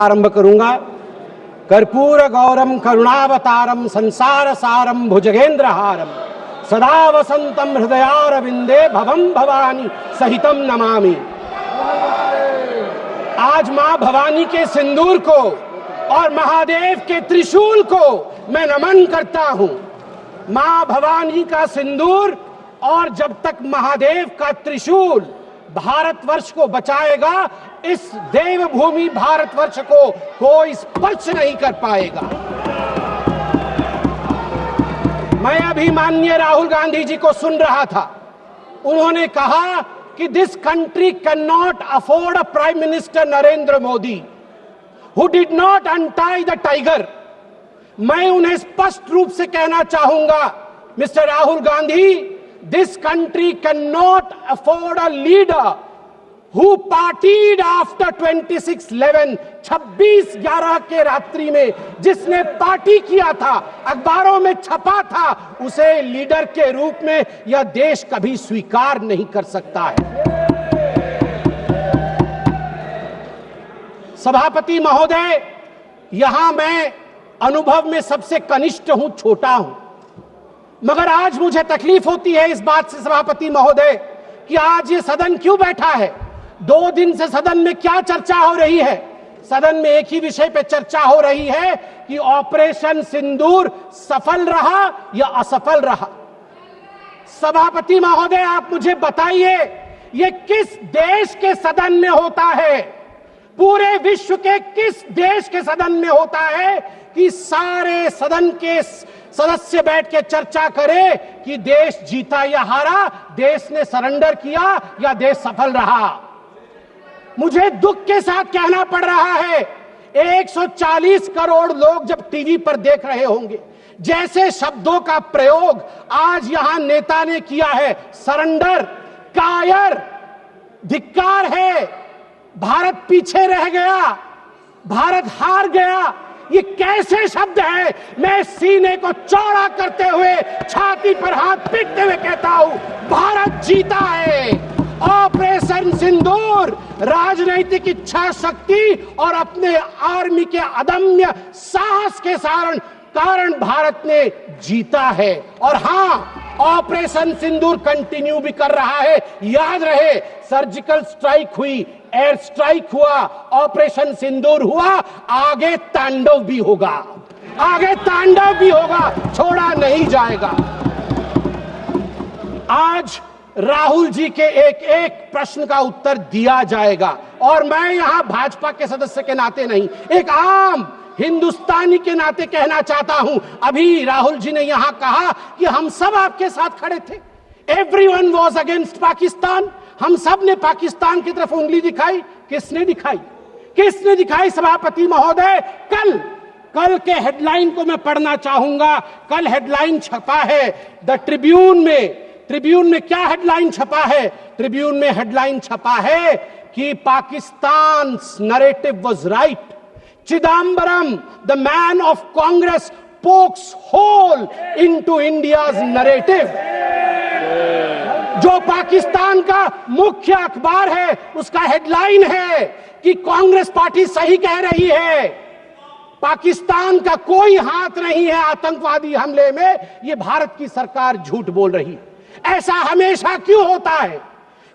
आरंभ करूंगा। कर्पूर गौरम करुणावतारम संसार सारम भुजगेंद्रहारम सदा वसंतम हृदयारविंदे भवम भवानी सहितम नमामि। आज मां भवानी के सिंदूर को और महादेव के त्रिशूल को मैं नमन करता हूं। मां भवानी का सिंदूर और जब तक महादेव का त्रिशूल भारतवर्ष को बचाएगा, इस देवभूमि भारतवर्ष को कोई स्पर्श नहीं कर पाएगा। मैं अभी माननीय राहुल गांधी जी को सुन रहा था। उन्होंने कहा कि this country can not afford a prime minister Narendra Modi who did not untie the tiger. मैं उन्हें स्पष्ट रूप से कहना चाहूंगा, mister Rahul Gandhi, this country cannot afford a leader who partied after 26/11, 26/11 के रात्रि में जिसने पार्टी किया था, अखबारों में छपा था, उसे लीडर के रूप में यह देश कभी स्वीकार नहीं कर सकता है। सभापति महोदय, यहां मैं अनुभव में सबसे कनिष्ठ हूं, छोटा हूं, मगर आज मुझे तकलीफ होती है इस बात से सभापति महोदय कि आज ये सदन क्यों बैठा है। 2 दिन से सदन में क्या चर्चा हो रही है? सदन में एक ही विषय पे चर्चा हो रही है कि ऑपरेशन सिंदूर सफल रहा या असफल रहा। सभापति महोदय, आप मुझे बताइए, ये किस देश के सदन में होता है? पूरे विश्व के किस देश के सदन में होता है कि सारे सदन के सदस्य बैठ के चर्चा करे कि देश जीता या हारा, देश ने सरेंडर किया या देश सफल रहा? मुझे दुख के साथ कहना पड़ रहा है, 140 करोड़ लोग जब टीवी पर देख रहे होंगे, जैसे शब्दों का प्रयोग आज यहां नेता ने किया है, सरेंडर, कायर, धिक्कार है, भारत पीछे रह गया, भारत हार गया, ये कैसे शब्द है? मैं सीने को चौड़ा करते हुए, छाती पर हाथ पीटते हुए कहता हूं, भारत जीता है। ऑपरेशन सिंदूर राजनीतिक इच्छा शक्ति और अपने आर्मी के अदम्य साहस के कारण भारत ने जीता है। और हां, ऑपरेशन सिंदूर कंटिन्यू भी कर रहा है। याद रहे, सर्जिकल स्ट्राइक हुई, एयर स्ट्राइक हुआ, ऑपरेशन सिंदूर हुआ, आगे तांडव भी होगा, आगे तांडव भी होगा, छोड़ा नहीं जाएगा। आज राहुल जी के एक एक प्रश्न का उत्तर दिया जाएगा और मैं यहां भाजपा के सदस्य के नाते नहीं, एक आम हिंदुस्तानी के नाते कहना चाहता हूं। अभी राहुल जी ने यहां कहा कि हम सब आपके साथ खड़े थे, एवरीवन वाज अगेंस्ट पाकिस्तान, हम सब ने पाकिस्तान की तरफ उंगली दिखाई। किसने दिखाई? किसने दिखाई सभापति महोदय? कल के हेडलाइन को मैं पढ़ना चाहूंगा। कल हेडलाइन छपा है द ट्रिब्यून में। ट्रिब्यून में क्या हेडलाइन छपा है? ट्रिब्यून में हेडलाइन छपा है कि Pakistan narrative was right, Chidambaram the man of Congress pokes hole into India's narrative। जो पाकिस्तान का मुख्य अखबार है, उसका हेडलाइन है कि कांग्रेस पार्टी सही कह रही है, पाकिस्तान का कोई हाथ नहीं है आतंकवादी हमले में, ये भारत की सरकार झूठ बोल रही। ऐसा हमेशा क्यों होता है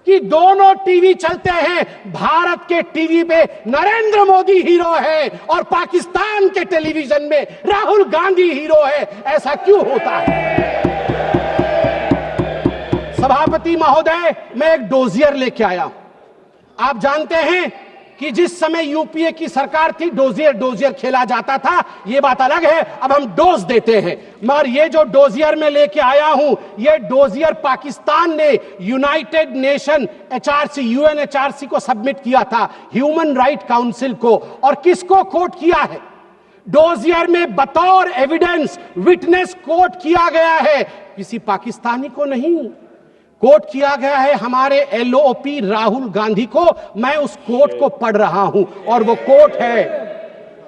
कि दोनों टीवी चलते हैं, भारत के टीवी पे नरेंद्र मोदी हीरो है और पाकिस्तान के टेलीविजन में राहुल गांधी हीरो है? ऐसा क्यों होता है? सभापति महोदय, मैं एक डोजियर लेके आया हूं। आप जानते हैं कि जिस समय यूपीए की सरकार थी, डोजियर खेला जाता था, ये बात अलग है, अब हम डोज देते हैं। मगर ये जो डोजियर में लेके आया हूं, ये डोजियर पाकिस्तान ने यूनाइटेड नेशन एचआरसी, यूएनएचआरसी को सबमिट किया था, ह्यूमन राइट काउंसिल को। और किसको कोट किया है? डोजियर में बतौर एविडेंस, विटनेस कोट किया गया है, किसी पाकिस्तानी को नहीं, कोट किया गया है हमारे एलओपी राहुल गांधी को। मैं उस कोट को पढ़ रहा हूं और वो कोट है,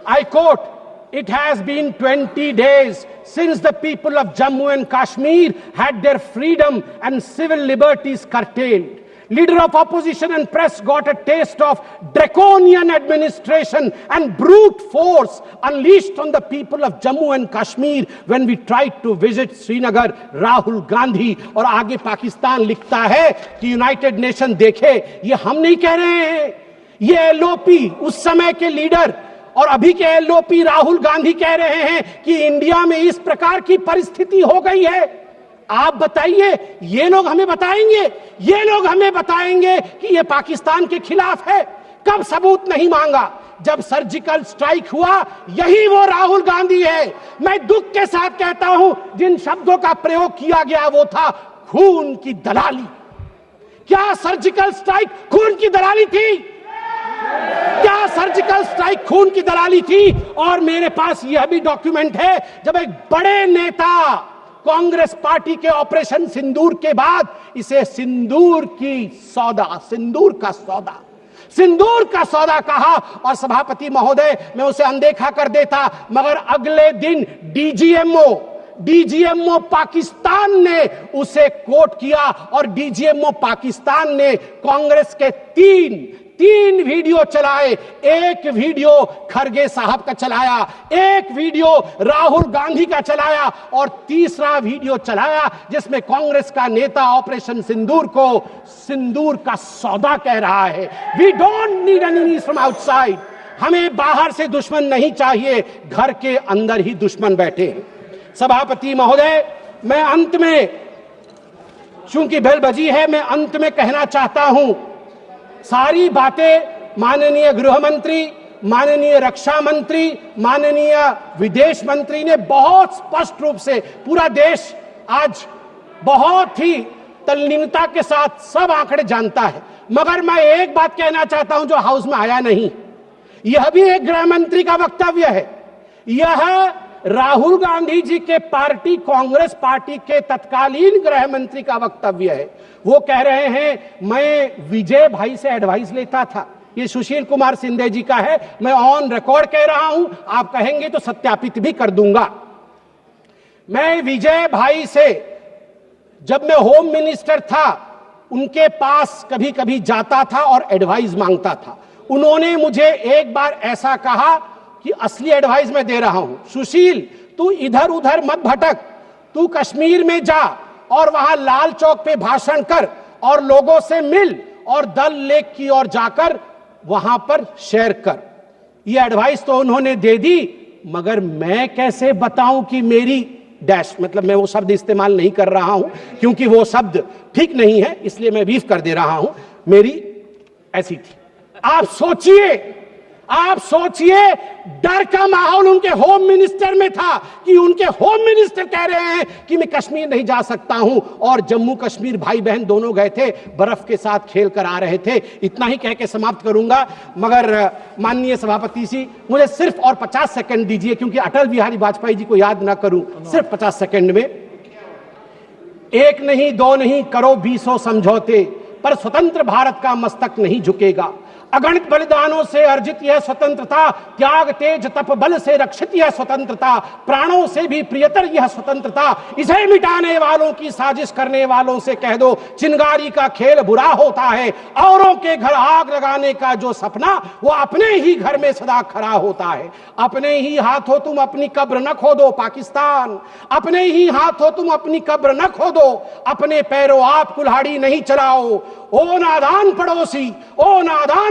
I quote, It has been 20 days since the people of Jammu and Kashmir had their freedom and civil liberties curtailed. Leader of opposition and press got a taste of draconian administration and brute force unleashed on the people of Jammu and Kashmir when we tried to visit Srinagar. Rahul Gandhi. और आगे पाकिस्तान लिखता है कि United nation देखे, ये हम नहीं कह रहे हैं, ये एलओपी उस समय के लीडर और अभी के एलओपी राहुल गांधी कह रहे हैं कि इंडिया में इस प्रकार की परिस्थिति हो गई है। आप बताइए, ये लोग हमें बताएंगे, ये लोग हमें बताएंगे कि ये पाकिस्तान के खिलाफ है। कब सबूत नहीं मांगा? जब सर्जिकल स्ट्राइक हुआ, यही वो राहुल गांधी है। मैं दुख के साथ कहता हूं, जिन शब्दों का प्रयोग किया गया वो था खून की दलाली। क्या सर्जिकल स्ट्राइक खून की दलाली थी? क्या सर्जिकल स्ट्राइक खून की दलाली थी? और मेरे पास यह भी डॉक्यूमेंट है, जब एक बड़े नेता कांग्रेस पार्टी के ऑपरेशन सिंदूर के बाद इसे सिंदूर का सौदा कहा और सभापति महोदय मैं उसे अनदेखा कर देता, मगर अगले दिन डीजीएमओ पाकिस्तान ने उसे कोट किया और डीजीएमओ पाकिस्तान ने कांग्रेस के तीन वीडियो चलाए। एक वीडियो खरगे साहब का चलाया, एक वीडियो राहुल गांधी का चलाया और तीसरा वीडियो चलाया जिसमें कांग्रेस का नेता ऑपरेशन सिंदूर को सिंदूर का सौदा कह रहा है। We don't need enemies from outside. हमें बाहर से दुश्मन नहीं चाहिए, घर के अंदर ही दुश्मन बैठे हैं। सभापति महोदय, मैं अंत में, चूंकि बेल बजी है, मैं अंत में कहना चाहता हूं, सारी बातें माननीय गृह मंत्री, माननीय रक्षा मंत्री, माननीय विदेश मंत्री ने बहुत स्पष्ट रूप से, पूरा देश आज बहुत ही तल्लीनता के साथ सब आंकड़े जानता है, मगर मैं एक बात कहना चाहता हूं जो हाउस में आया नहीं। यह भी एक गृह मंत्री का वक्तव्य है। यह राहुल गांधी जी के पार्टी कांग्रेस पार्टी के तत्कालीन गृह मंत्री का वक्तव्य है। वो कह रहे हैं मैं विजय भाई से एडवाइस लेता था। ये सुशील कुमार सिंधे जी का है, मैं ऑन रिकॉर्ड कह रहा हूं, आप कहेंगे तो सत्यापित भी कर दूंगा। मैं विजय भाई से, जब मैं होम मिनिस्टर था, उनके पास कभी कभी जाता था और एडवाइस मांगता था। उन्होंने मुझे एक बार ऐसा कहा कि असली एडवाइस मैं दे रहा हूं, सुशील तू इधर उधर मत भटक, तू कश्मीर में जा और वहां लाल चौक पे भाषण कर और लोगों से मिल और दल लेक की ओर जाकर वहां पर शेयर कर। ये एडवाइस तो उन्होंने दे दी, मगर मैं कैसे बताऊं कि मेरी डैश, मतलब मैं वो शब्द इस्तेमाल नहीं कर रहा हूं क्योंकि वो शब्द ठीक नहीं है, इसलिए मैं बीफ कर दे रहा हूं, मेरी ऐसी थी। आप सोचिए डर का माहौल उनके होम मिनिस्टर में था कि उनके होम मिनिस्टर कह रहे हैं कि मैं कश्मीर नहीं जा सकता हूं, और जम्मू कश्मीर भाई बहन दोनों गए थे, बर्फ के साथ खेल कर आ रहे थे। इतना ही कह के समाप्त करूंगा, मगर माननीय सभापति जी मुझे सिर्फ और 50 सेकंड दीजिए, क्योंकि अटल बिहारी वाजपेयी जी को याद ना करूं, सिर्फ 50 सेकंड में। एक नहीं दो नहीं करो 20 समझौते, पर स्वतंत्र भारत का मस्तक नहीं झुकेगा। अगणित बलिदानों से अर्जित यह स्वतंत्रता, त्याग तेज तप बल से रक्षित यह स्वतंत्रता, प्राणों से भी प्रियतर यह स्वतंत्रता। इसे मिटाने वालों की साजिश करने वालों से कह दो, चिंगारी का खेल बुरा होता है। औरों के घर आग लगाने का जो सपना, वो अपने ही घर में सदा खड़ा होता है। अपने ही हाथों तुम अपनी कब्र न खोदो पाकिस्तान, अपने ही हाथों तुम अपनी कब्र न खोदो, अपने पैरों आप कुल्हाड़ी नहीं चलाओ। ओ नादान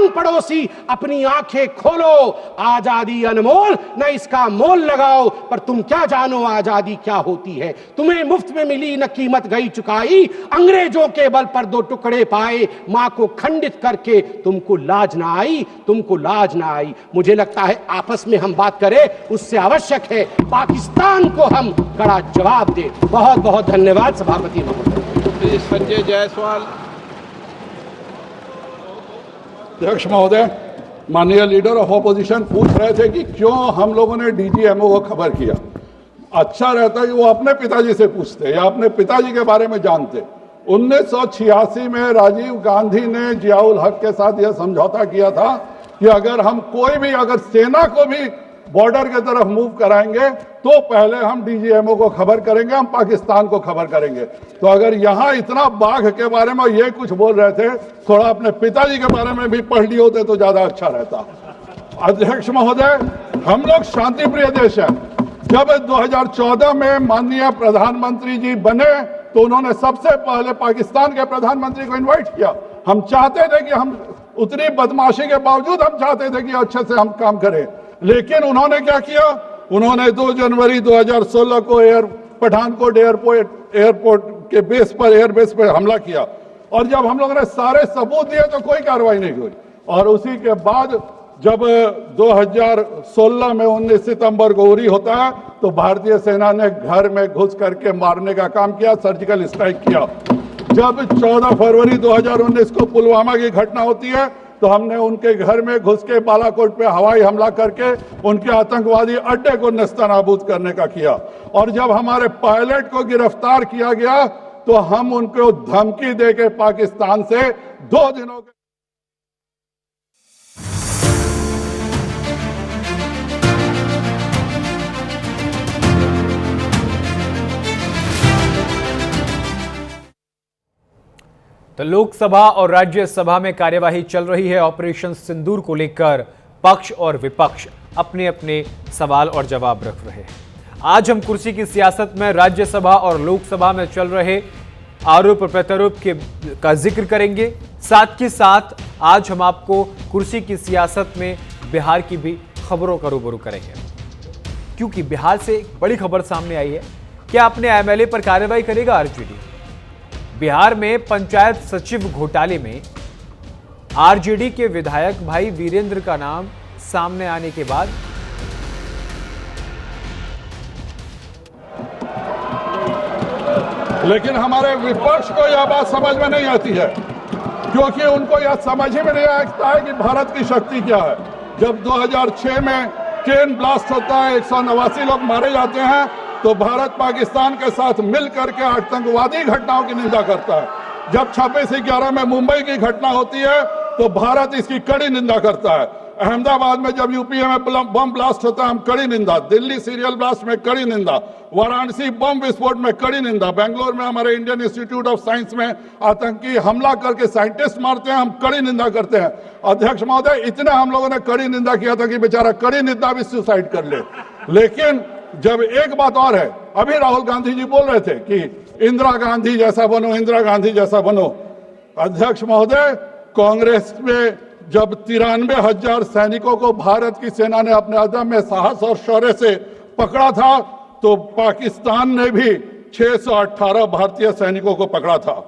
पड़ोसी, अपनी आंखें खोलो, आजादी अनमोल, न इसका मोल लगाओ। पर तुम क्या जानो आजादी क्या होती है, तुम्हें मुफ्त में मिली न कीमत गई चुकाई। अंग्रेजों के बल पर 2 टुकड़े पाए, मां को खंडित करके तुमको लाज ना आई। मुझे लगता है आपस में हम बात करें, उससे आवश्यक है पाकिस्तान को हम कड़ा जवाब दे। बहुत बहुत धन्यवाद सभापति महोदय। संजय जायसवाल। अध्यक्ष महोदय, माननीय लीडर ऑफ ऑपोजिशन पूछ रहे थे कि क्यों हम लोगों ने डीजीएमओ को खबर किया। अच्छा रहता है कि वो अपने पिताजी से पूछते या अपने पिताजी के बारे में जानते। 1986 में राजीव गांधी ने जियाउल हक के साथ यह समझौता किया था कि अगर हम कोई भी, अगर सेना को भी बॉर्डर की तरफ मूव कराएंगे तो पहले हम डीजीएमओ को खबर करेंगे, हम पाकिस्तान को खबर करेंगे। तो अगर यहां इतना बाघ के बारे में ये कुछ बोल रहे थे, थोड़ा अपने पिताजी के बारे में भी पढ़ लिए होते तो ज्यादा अच्छा रहता। अध्यक्ष महोदय, हम लोग शांति प्रिय देश है। जब 2014 में माननीय प्रधानमंत्री जी बने तो उन्होंने सबसे पहले पाकिस्तान के प्रधानमंत्री को इनवाइट किया। हम चाहते थे कि हम उतनी बदमाशी के बावजूद हम चाहते थे कि अच्छे से हम काम करें, लेकिन उन्होंने क्या किया, उन्होंने 2 जनवरी 2016 को पठानकोट एयरपोर्ट के बेस पर एयरबेस पर हमला किया और जब हम लोगों ने सारे सबूत दिए तो कोई कार्रवाई नहीं हुई। और उसी के बाद जब 2016 में 19 सितंबर को उरी होता है तो भारतीय सेना ने घर में घुस करके मारने का काम किया, सर्जिकल स्ट्राइक किया। जब 14 फरवरी 2019 को पुलवामा की घटना होती है तो हमने उनके घर में घुस के बालाकोट पे हवाई हमला करके उनके आतंकवादी अड्डे को नेस्तनाबूद करने का किया। और जब हमारे पायलट को गिरफ्तार किया गया तो हम उनको धमकी देके पाकिस्तान से 2 दिनों के तो लोकसभा और राज्यसभा में कार्यवाही चल रही है। ऑपरेशन सिंदूर को लेकर पक्ष और विपक्ष अपने अपने सवाल और जवाब रख रहे हैं। आज हम कुर्सी की सियासत में राज्यसभा और लोकसभा में चल रहे आरोप प्रत्यारोप का जिक्र करेंगे। साथ ही साथ आज हम आपको कुर्सी की सियासत में बिहार की भी खबरों का रूबरू करेंगे, क्योंकि बिहार से एक बड़ी खबर सामने आई है। क्या अपने एमएलए पर कार्रवाई करेगा आरजेडी? बिहार में पंचायत सचिव घोटाले में आरजेडी के विधायक भाई वीरेंद्र का नाम सामने आने के बाद लेकिन हमारे विपक्ष को यह बात समझ में नहीं आती है, क्योंकि उनको यह समझ ही में नहीं आता है कि भारत की शक्ति क्या है। जब 2006 में ट्रेन ब्लास्ट होता है, 189 लोग मारे जाते हैं, तो भारत पाकिस्तान के साथ मिलकर के आतंकवादी घटनाओं की निंदा करता है। जब 26/11 में मुंबई की घटना होती है तो भारत इसकी कड़ी निंदा करता है। अहमदाबाद में जब यूपीए में बम ब्लास्ट होता है, हम कड़ी निंदा। दिल्ली सीरियल ब्लास्ट में कड़ी निंदा। वाराणसी बम विस्फोट में कड़ी निंदा। बेंगलोर में हमारे इंडियन इंस्टीट्यूट ऑफ साइंस में आतंकी हमला करके साइंटिस्ट मारते हैं, हम कड़ी निंदा करते हैं। अध्यक्ष महोदय, इतना हम लोगों ने कड़ी निंदा किया था कि बेचारा कड़ी निंदा भी सुसाइड कर ले। लेकिन जब एक बात और है, अभी राहुल गांधी जी बोल रहे थे कि इंदिरा गांधी जैसा बनो, इंदिरा गांधी जैसा बनो। अध्यक्ष महोदय, कांग्रेस में जब 93,000 सैनिकों को भारत की सेना ने अपने अदम्य साहस और शौर्य से पकड़ा था, तो पाकिस्तान ने भी 618 भारतीय सैनिकों को पकड़ा था।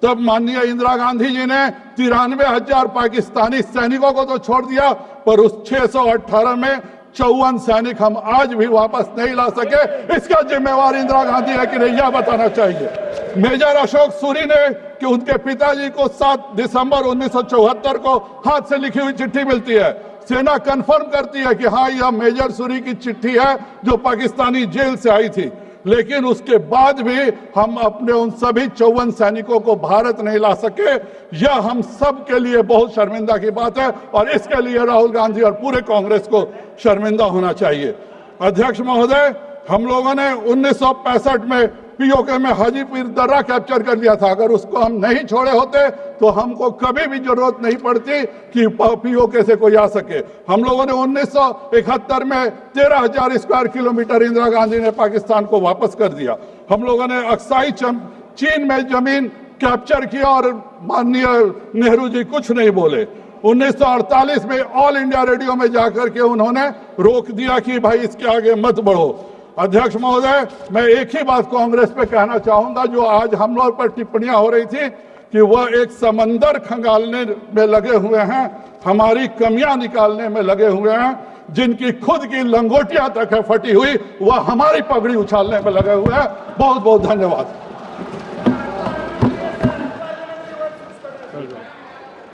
तब माननीय इंदिरा गांधी जी ने 93,000 पाकिस्तानी सैनिकों को तो छोड़ दिया, पर उस 618 में 54 सैनिक हम आज भी वापस नहीं ला सके। इसका जिम्मेवार इंदिरा गांधी है कि नहीं, यह बताना चाहिए। मेजर अशोक सूरी ने कि उनके पिताजी को 7 दिसंबर 1974 को हाथ से लिखी हुई चिट्ठी मिलती है। सेना कंफर्म करती है कि हाँ, यह मेजर सूरी की चिट्ठी है जो पाकिस्तानी जेल से आई थी। लेकिन उसके बाद भी हम अपने उन सभी 54 सैनिकों को भारत नहीं ला सके। यह हम सब के लिए बहुत शर्मिंदा की बात है और इसके लिए राहुल गांधी और पूरे कांग्रेस को शर्मिंदा होना चाहिए। अध्यक्ष महोदय, हम लोगों ने 1965 में पीओके में हाजीपुर दर्रा कैप्चर कर लिया था। अगर उसको हम नहीं छोड़े होते तो हमको कभी भी जरूरत नहीं पड़ती कि पीओके से कोई आ सके। हम लोगों ने 1971 में 13,000 स्क्वायर किलोमीटर इंदिरा गांधी ने पाकिस्तान को वापस कर दिया। हम लोगों ने अक्साई चीन में जमीन कैप्चर किया और माननीय नेहरू जी कुछ नहीं बोले। 1948 में ऑल इंडिया रेडियो में जाकर के उन्होंने रोक दिया कि भाई इसके आगे मत बढ़ो। अध्यक्ष महोदय, मैं एक ही बात कांग्रेस पे कहना चाहूंगा, जो आज हम लोग पर टिप्पणियां हो रही थी कि वह एक समंदर खंगालने में लगे हुए हैं, हमारी कमियां निकालने में लगे हुए हैं। जिनकी खुद की लंगोटियां तक है फटी हुई, वह हमारी पगड़ी उछालने में लगे हुए हैं। बहुत बहुत धन्यवाद।